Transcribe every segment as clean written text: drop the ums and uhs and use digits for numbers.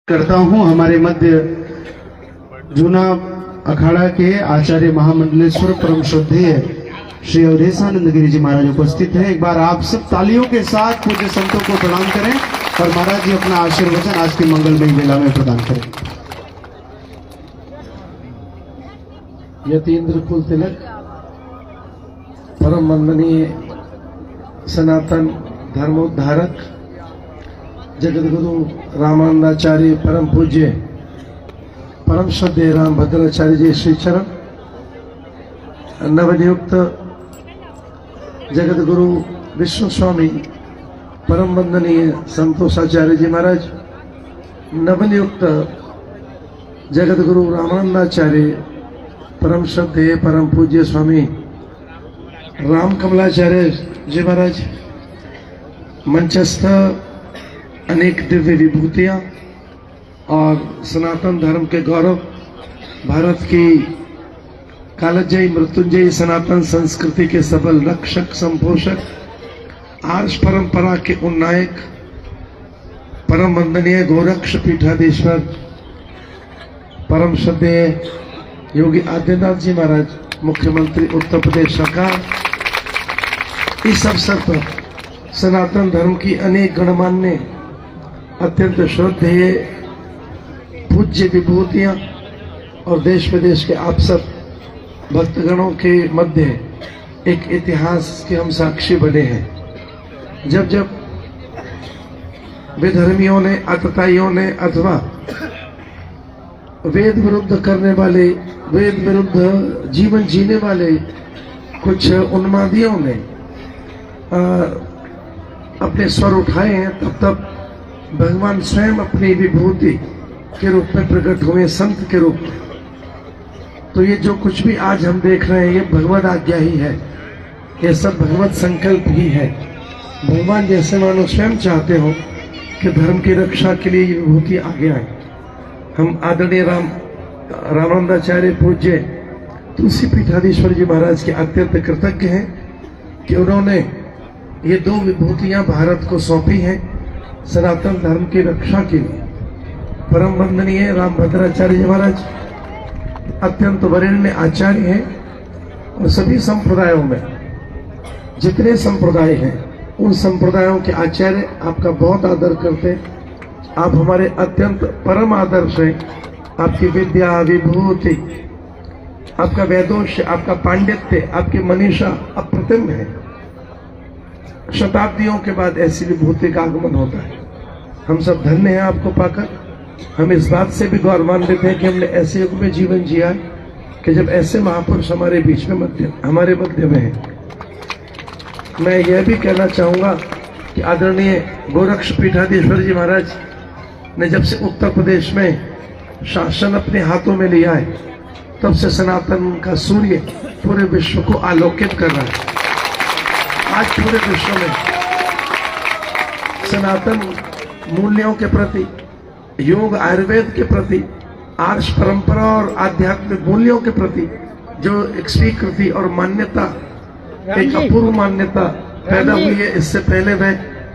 करता हूं। हमारे मध्य जूना अखाड़ा के आचार्य महामंडलेश्वर परम श्रद्धेय श्री अवधेशानंद गिरी जी महाराज उपस्थित हैं। एक बार आप सब तालियों के साथ पूज्य संतों को प्रणाम करें और महाराज जी अपना आशीर्वचन आज की मंगलमयी बेला में प्रदान करें। यतीन्द्र कुल तिलक परम वंदनीय सनातन धर्मोद्धारक जगतगुरु रामानंदाचार्य परम पूज्य परम श्रद्धेय राम भद्राचार्य जी श्री चरण, नवनियुक्त जगतगुरु विष्णु स्वामी परम वंदनीय संतोषाचार्य जी महाराज, नवनियुक्त जगतगुरु रामानंदाचार्य परम श्रद्धेय परम पूज्य स्वामी राम कमलाचार्य जी महाराज, मंचस्थ अनेक दिव्य विभूतियां और सनातन धर्म के गौरव, भारत की कालजयी मृत्युंजयी सनातन संस्कृति के सबल रक्षक संपोषक, आर्ष परंपरा के उन्नायक परम वंदनीय गोरक्ष पीठाधीश्वर परम श्रद्धेय योगी आदित्यनाथ जी महाराज, मुख्यमंत्री उत्तर प्रदेश सरकार, इस अवसर पर सनातन धर्म की अनेक गणमान्य अत्यंत श्रद्धेय पूज्य विभूतियां और देश विदेश के आप सब भक्तगणों के मध्य एक इतिहास के हम साक्षी बने हैं। जब जब विधर्मियों ने, अतताइयों ने अथवा वेद विरुद्ध करने वाले, वेद विरुद्ध जीवन जीने वाले कुछ उन्मादियों ने अपने स्वर उठाए हैं, तब तब भगवान स्वयं अपनी विभूति के रूप में प्रकट हुए, संत के रूप में। तो ये जो कुछ भी आज हम देख रहे हैं ये भगवत आज्ञा ही है, ये सब भगवत संकल्प ही है। भगवान जैसे मानो स्वयं चाहते हो कि धर्म की रक्षा के लिए ये विभूति आगे आए। हम आदरणीय रामानंदाचार्य पूज्य तुलसी पीठाधीश्वर जी महाराज के अत्यंत कृतज्ञ हैं कि उन्होंने ये दो विभूतियां भारत को सौंपी हैं सनातन धर्म की रक्षा के लिए। परम वंदनीय राम भद्राचार्य जी महाराज अत्यंत वरेण्य आचार्य हैं और सभी संप्रदायों में जितने संप्रदाय हैं उन संप्रदायों के आचार्य आपका बहुत आदर करते हैं। आप हमारे अत्यंत परम आदर्श हैं। आपकी विद्या, विभूति, आपका वैदोष्य, आपका पांडित्य, आपकी मनीषा अप्रतिम है। शताब्दियों के बाद ऐसी विभूति का आगमन होता है। हम सब धन्य हैं आपको पाकर। हम इस बात से भी गौरवान्वित हैं कि हमने ऐसे युग में जीवन जिया कि जब ऐसे महापुरुष हमारे बीच में हमारे मध्य में हैं। मैं यह भी कहना चाहूंगा कि आदरणीय गोरक्ष पीठाधीश्वर जी महाराज ने जब से उत्तर प्रदेश में शासन अपने हाथों में लिया है, तब से सनातन का सूर्य पूरे विश्व को आलोकित कर रहा है। आज पूरे विश्व में सनातन मूल्यों के प्रति, योग आयुर्वेद के प्रति, आर्ष परंपरा और आध्यात्मिक मूल्यों के प्रति जो एक स्वीकृति और मान्यता, एक अपूर्व मान्यता पैदा हुई है, इससे पहले वह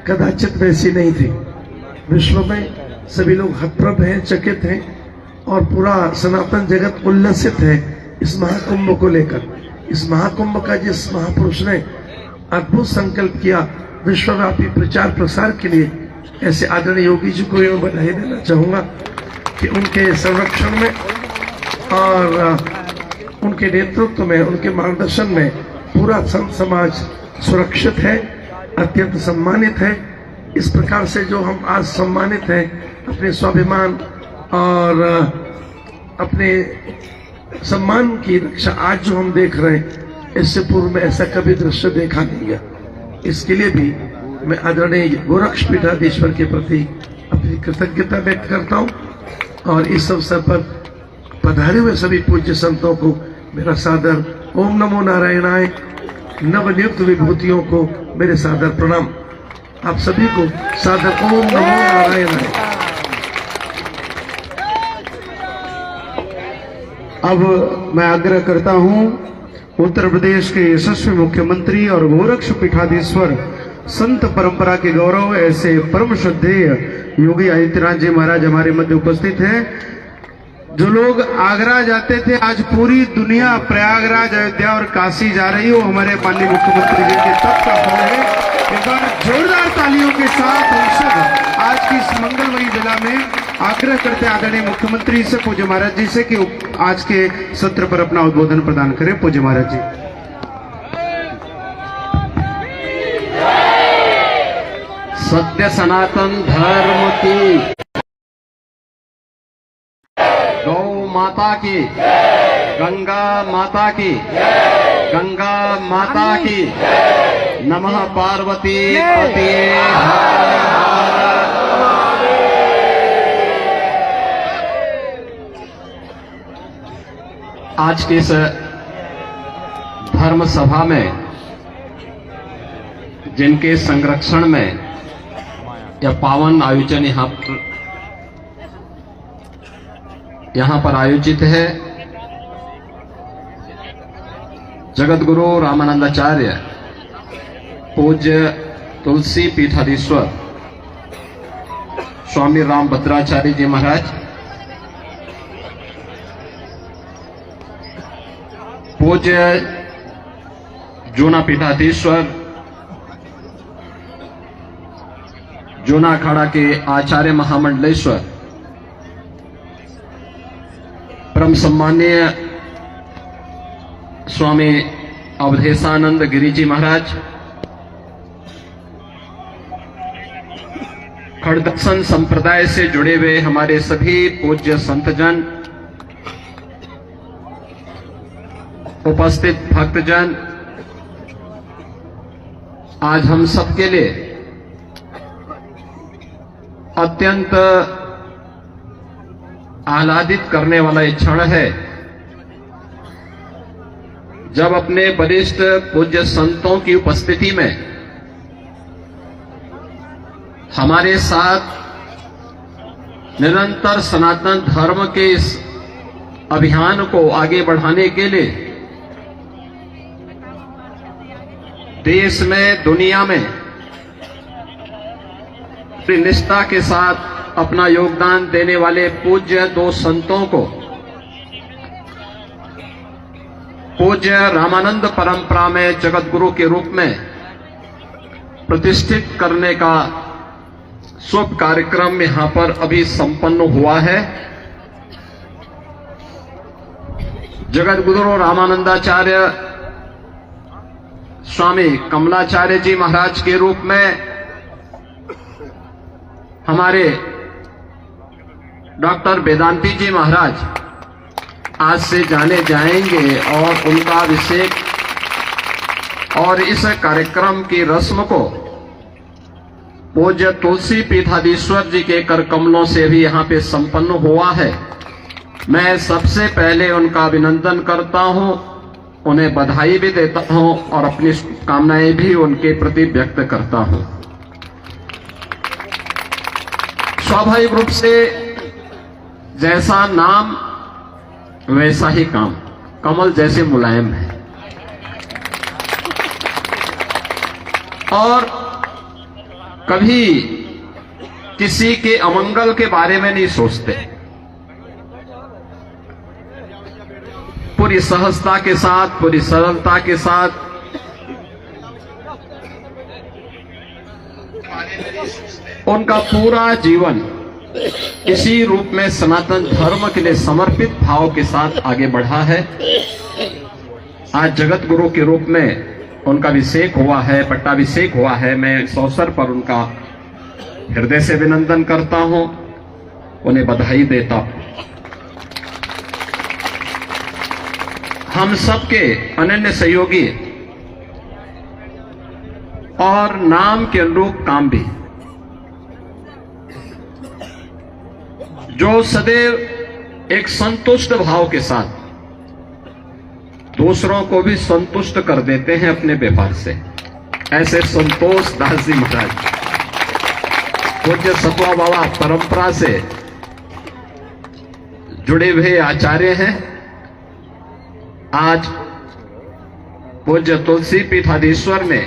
कदाचित वैसी नहीं थी। विश्व में सभी लोग हतप्रभ हैं, चकित हैं और पूरा सनातन जगत उल्लसित है इस महाकुंभ को लेकर। इस महाकुंभ का जिस महापुरुष ने अद्भुत संकल्प किया विश्वव्यापी प्रचार प्रसार के लिए, ऐसे आदरणीय योगी जी को मैं बधाई देना चाहूंगा कि उनके संरक्षण में और उनके नेतृत्व में, उनके मार्गदर्शन में पूरा संत समाज सुरक्षित है, अत्यंत सम्मानित है। इस प्रकार से जो हम आज सम्मानित हैं, अपने स्वाभिमान और अपने सम्मान की रक्षा आज जो हम देख रहे हैं, इससे पूर्व में ऐसा कभी दृश्य देखा नहीं गया। इसके लिए भी मैं आदरणीय गोरक्ष पीठाधीश्वर के प्रति अपनी कृतज्ञता व्यक्त करता हूं और इस अवसर पर पधारे हुए सभी पूज्य संतों को मेरा सादर ओम नमो नारायणाय, नवनियुक्त विभूतियों को मेरे सादर प्रणाम। आप सभी को सादर ओम नमो नारायणाय। अब मैं आग्रह करता हूं उत्तर प्रदेश के यशस्वी मुख्यमंत्री और गोरक्ष पीठाधीश्वर संत परंपरा के गौरव ऐसे परम श्रद्धेय योगी आदित्यनाथ जी महाराज हमारे मध्य उपस्थित हैं। जो लोग आगरा जाते थे, आज पूरी दुनिया प्रयागराज, अयोध्या और काशी जा रही हो, हमारे माननीय मुख्यमंत्री जी के तप का फल है। एक बार जोरदार तालियों के साथ हम सब आज की इस मंगलमयी बेला में आग्रह करते आदरणीय मुख्यमंत्री से, पूज्य महाराज जी से, कि आज के सत्र पर अपना उद्बोधन प्रदान करें। पूज्य महाराज जी। सत्य सनातन धर्म की, गौ माता की, गंगा माता की, गंगा माता की, नमः पार्वती पतिये हर हर। आज की इस धर्म सभा में जिनके संरक्षण में यह पावन आयोजन यहां पर आयोजित है, जगत गुरु रामानंदाचार्य पूज्य तुलसी पीठाधीश्वर स्वामी रामभद्राचार्य जी महाराज, पूज्य जूना पीठाधीश्वर जूना अखाड़ा के आचार्य महामंडलेश्वर, परम सम्माननीय स्वामी अवधेशानंद गिरी जी महाराज, खड़दर्शन संप्रदाय से जुड़े हुए हमारे सभी पूज्य संतजन, उपस्थित भक्तजन, आज हम सबके लिए अत्यंत आह्लादित करने वाला एक क्षण है जब अपने वरिष्ठ पूज्य संतों की उपस्थिति में हमारे साथ निरंतर सनातन धर्म के इस अभियान को आगे बढ़ाने के लिए देश में, दुनिया में निष्ठा के साथ अपना योगदान देने वाले पूज्य दो संतों को पूज्य रामानंद परंपरा में जगत गुरु के रूप में प्रतिष्ठित करने का शुभ कार्यक्रम यहां पर अभी संपन्न हुआ है। जगत गुरु रामानंदाचार्य स्वामी कमलाचार्य जी महाराज के रूप में हमारे डॉक्टर वेदांती जी महाराज आज से जाने जाएंगे और उनका अभिषेक और इस कार्यक्रम की रस्म को पूज्य तुलसी पीठाधीश्वर जी के कर कमलों से भी यहाँ पे संपन्न हुआ है। मैं सबसे पहले उनका अभिनंदन करता हूँ, उन्हें बधाई भी देता हूँ और अपनी कामनाएं भी उनके प्रति व्यक्त करता हूँ। स्वाभाविक रूप से जैसा नाम वैसा ही काम, कमल जैसे मुलायम है और कभी किसी के अमंगल के बारे में नहीं सोचते। पूरी सहजता के साथ, पूरी सरलता के साथ उनका पूरा जीवन इसी रूप में सनातन धर्म के लिए समर्पित भाव के साथ आगे बढ़ा है। आज जगत गुरु के रूप में उनका अभिषेक हुआ है, पट्टाभिषेक हुआ है। मैं इस अवसर पर उनका हृदय से अभिनंदन करता हूं, उन्हें बधाई देता हूं। हम सबके अनन्य सहयोगी और नाम के अनुरूप काम भी, जो सदैव एक संतुष्ट भाव के साथ दूसरों को भी संतुष्ट कर देते हैं अपने व्यवहार से, ऐसे संतोष दास जी महाराज पूज्य सतवा बाबा परंपरा से जुड़े हुए आचार्य हैं। आज पूज्य तुलसी पीठाधीश्वर ने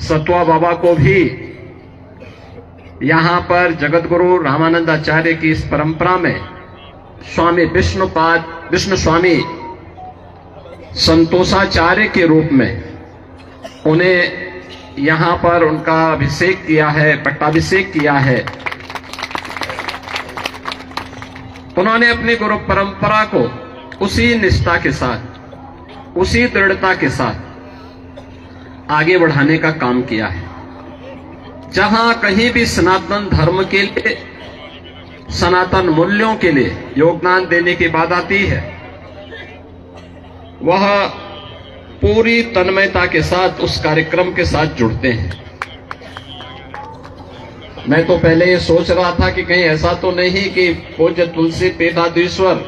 सतवा बाबा को भी यहाँ पर जगत गुरु रामानंदाचार्य की इस परंपरा में स्वामी विष्णु स्वामी संतोषाचार्य के रूप में उन्हें यहाँ पर उनका अभिषेक किया है, पट्टाभिषेक किया है। उन्होंने अपनी गुरु परंपरा को उसी निष्ठा के साथ, उसी दृढ़ता के साथ आगे बढ़ाने का काम किया है। जहां कहीं भी सनातन धर्म के लिए, सनातन मूल्यों के लिए योगदान देने की बात आती है, वह पूरी तन्मयता के साथ उस कार्यक्रम के साथ जुड़ते हैं। मैं तो पहले ये सोच रहा था कि कहीं ऐसा तो नहीं कि पूज्य तुलसी पीठाधीश्वर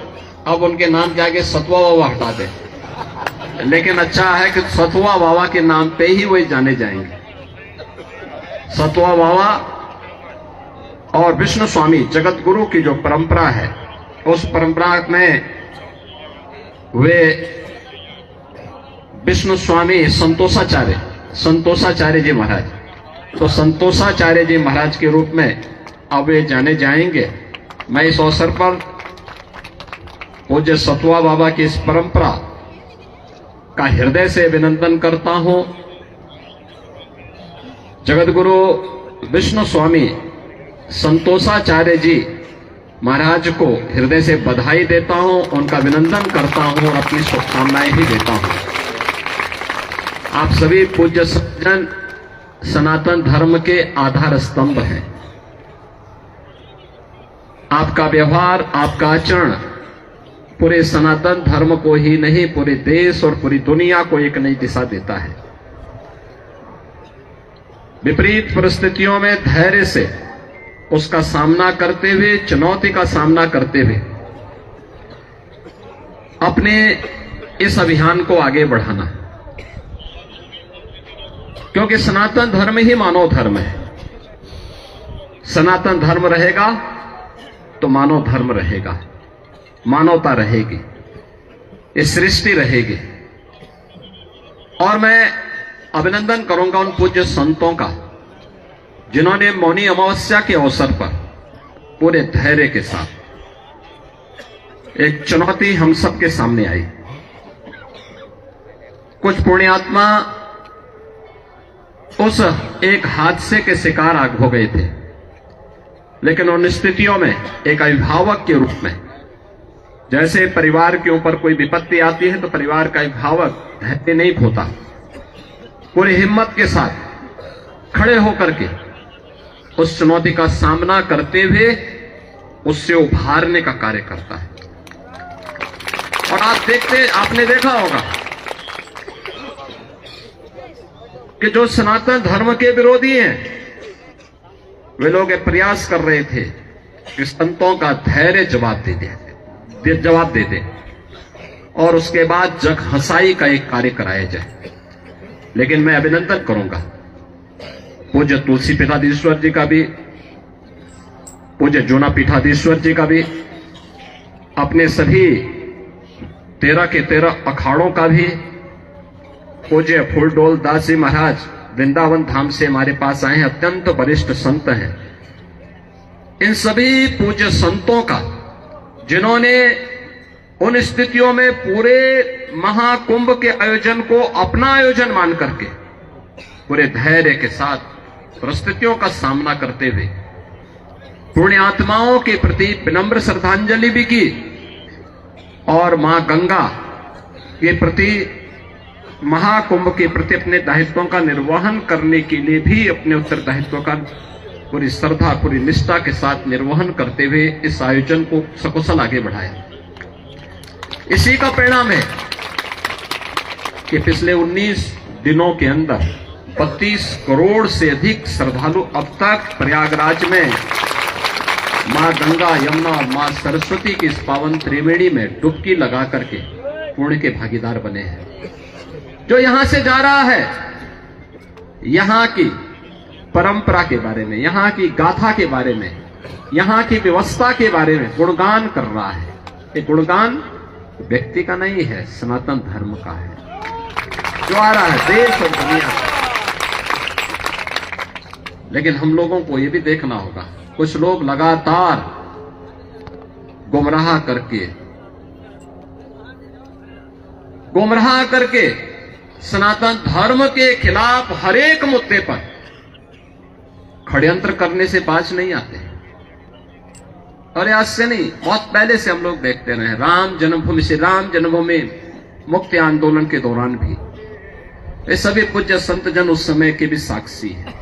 अब उनके नाम के आगे सतवा बाबा हटा दे, लेकिन अच्छा है कि सतवा बाबा के नाम पे ही वही जाने जाएंगे। सतवा बाबा और विष्णु स्वामी जगत गुरु की जो परंपरा है, उस परंपरा में वे विष्णु स्वामी संतोषाचार्य जी महाराज, तो संतोषाचार्य जी महाराज के रूप में अब वे जाने जाएंगे। मैं इस अवसर पर पूज्य सतवा बाबा की इस परंपरा का हृदय से अभिनंदन करता हूं। जगत गुरु विष्णु स्वामी संतोषाचार्य जी महाराज को हृदय से बधाई देता हूं, उनका अभिनंदन करता हूं और अपनी शुभकामनाएं भी देता हूं। आप सभी पूज्य सज्जन सनातन धर्म के आधार स्तंभ हैं। आपका व्यवहार, आपका आचरण पूरे सनातन धर्म को ही नहीं, पूरे देश और पूरी दुनिया को एक नई दिशा देता है। विपरीत परिस्थितियों में धैर्य से उसका सामना करते हुए, चुनौती का सामना करते हुए अपने इस अभियान को आगे बढ़ाना, क्योंकि सनातन धर्म ही मानव धर्म है। सनातन धर्म रहेगा तो मानव धर्म रहेगा, मानवता रहेगी, इस सृष्टि रहेगी। और मैं अभिनंदन करूंगा उन पूज्य संतों का जिन्होंने मौनी अमावस्या के अवसर पर पूरे धैर्य के साथ, एक चुनौती हम सबके सामने आई। कुछ पुण्यात्मा उस एक हादसे के शिकार हो गए थे, लेकिन उन स्थितियों में एक अभिभावक के रूप में, जैसे परिवार के ऊपर कोई विपत्ति आती है तो परिवार का अभिभावक धैर्य नहीं खोता, पूरी हिम्मत के साथ खड़े होकर के उस चुनौती का सामना करते हुए उससे उभारने का कार्य करता है। और आपने देखा होगा कि जो सनातन धर्म के विरोधी हैं, वे लोग प्रयास कर रहे थे कि संतों का धैर्य जवाब दे दे और उसके बाद जग हंसाई का एक कार्य कराया जाए। लेकिन मैं अभिनंदन करूंगा पूज्य तुलसी पीठाधीश्वर जी का भी, पूज्य जूना पीठाधीश्वर जी का भी, अपने सभी 13 के 13 अखाड़ों का भी, पूज्य फूलडोल दास जी महाराज वृंदावन धाम से हमारे पास आए हैं, अत्यंत वरिष्ठ संत हैं। इन सभी पूज्य संतों का जिन्होंने उन स्थितियों में पूरे महाकुंभ के आयोजन को अपना आयोजन मान करके पूरे धैर्य के साथ परिस्थितियों का सामना करते हुए पुण्य आत्माओं के प्रति विनम्र श्रद्धांजलि भी की और मां गंगा के प्रति, महाकुंभ के प्रति अपने दायित्वों का निर्वहन करने के लिए भी अपने उत्तरदायित्व का पूरी श्रद्धा, पूरी निष्ठा के साथ निर्वहन करते हुए इस आयोजन को सकुशल आगे बढ़ाया। इसी का परिणाम है कि पिछले 19 दिनों के अंदर 32 करोड़ से अधिक श्रद्धालु अब तक प्रयागराज में मां गंगा, यमुना और मां सरस्वती की इस पावन त्रिवेणी में डुबकी लगा करके पुण्य के भागीदार बने हैं। जो यहां से जा रहा है, यहां की परंपरा के बारे में, यहां की गाथा के बारे में, यहां की व्यवस्था के बारे में गुणगान कर रहा है। ये गुणगान व्यक्ति का नहीं है, सनातन धर्म का है, जो आ रहा है देश और दुनिया से। लेकिन हम लोगों को यह भी देखना होगा, कुछ लोग लगातार गुमराह करके सनातन धर्म के खिलाफ हर एक मुद्दे पर षड्यंत्र करने से बाज नहीं आते। और आज से नहीं, बहुत पहले से हम लोग देखते रहे। राम जन्मभूमि मुक्ति आंदोलन के दौरान भी वे सभी पूज्य संत जन उस समय के भी साक्षी हैं।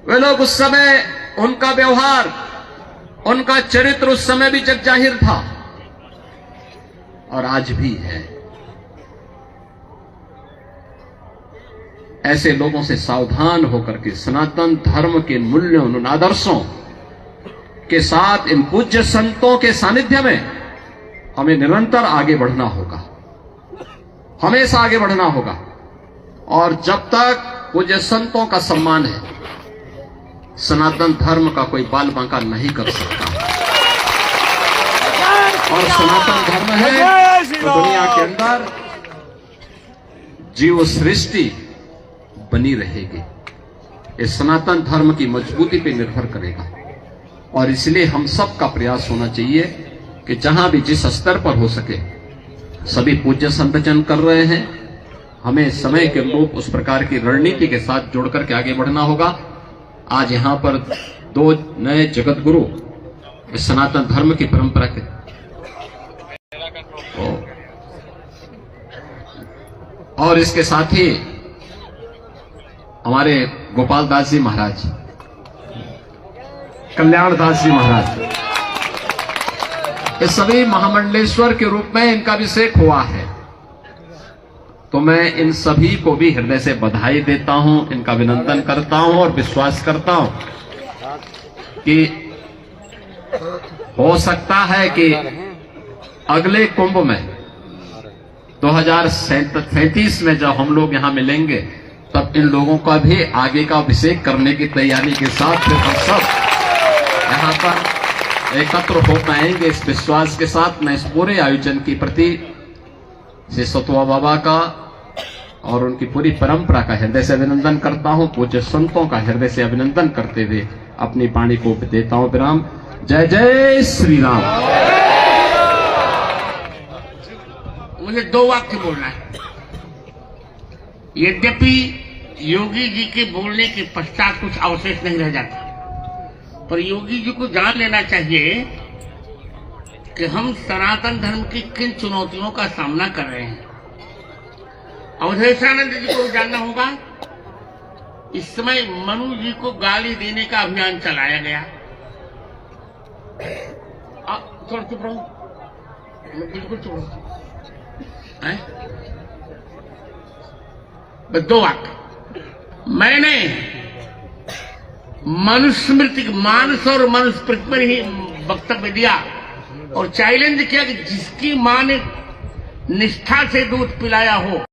वे लोग उस समय, उनका व्यवहार, उनका चरित्र उस समय भी जग जाहिर था और आज भी है। ऐसे लोगों से सावधान होकर के सनातन धर्म के मूल्यों, उन आदर्शों के साथ इन पूज्य संतों के सानिध्य में हमें निरंतर आगे बढ़ना होगा, हमेशा आगे बढ़ना होगा। और जब तक पूज्य संतों का सम्मान है, सनातन धर्म का कोई बाल बांका नहीं कर सकता। और सनातन धर्म है तो दुनिया के अंदर जीव सृष्टि बनी रहेगी। इस सनातन धर्म की मजबूती पे निर्भर करेगा। और इसलिए हम सब का प्रयास होना चाहिए कि जहां भी जिस स्तर पर हो सके, सभी पूज्य संत जन कर रहे हैं, हमें समय के अनुरूप उस प्रकार की रणनीति के साथ जोड़ करके आगे बढ़ना होगा। आज यहां पर 2 नए जगत गुरु इस सनातन धर्म की परंपरा के और इसके साथ ही हमारे गोपाल दास जी महाराज, कल्याण दास जी महाराज, ये सभी महामंडलेश्वर के रूप में इनका अभिषेक हुआ है। तो मैं इन सभी को भी हृदय से बधाई देता हूं, इनका अभिनंदन करता हूं और विश्वास करता हूं कि हो सकता है कि अगले कुंभ में 2037 में जब हम लोग यहां मिलेंगे, तब इन लोगों का भी आगे का अभिषेक करने की तैयारी के साथ फिर हम सब यहां पर एकत्र हो पाएंगे। इस विश्वास के साथ मैं इस पूरे आयोजन की प्रति श्री सतुआ बाबा का और उनकी पूरी परंपरा का हृदय से अभिनंदन करता हूं। पूज्य संतों का हृदय से अभिनंदन करते हुए अपनी वाणी को देता हूं विराम। जय जय श्री राम। मुझे 2 वाक्य बोलना है। यद्यपि योगी जी के बोलने के पश्चात कुछ अवशेष नहीं रह जाता, पर योगी जी को जान लेना चाहिए कि हम सनातन धर्म की किन चुनौतियों का सामना कर रहे हैं। अवधेशानंद जी को जानना होगा, इस समय मनु जी को गाली देने का अभियान चलाया गया। थोड़ा चुप रहो, बिल्कुल चुप रहो। 2 वाक्य मैंने मनुस्मृति, मानस और मनुस्मृति पर ही वक्तव्य दिया और चैलेंज किया कि जिसकी मां ने निष्ठा से दूध पिलाया हो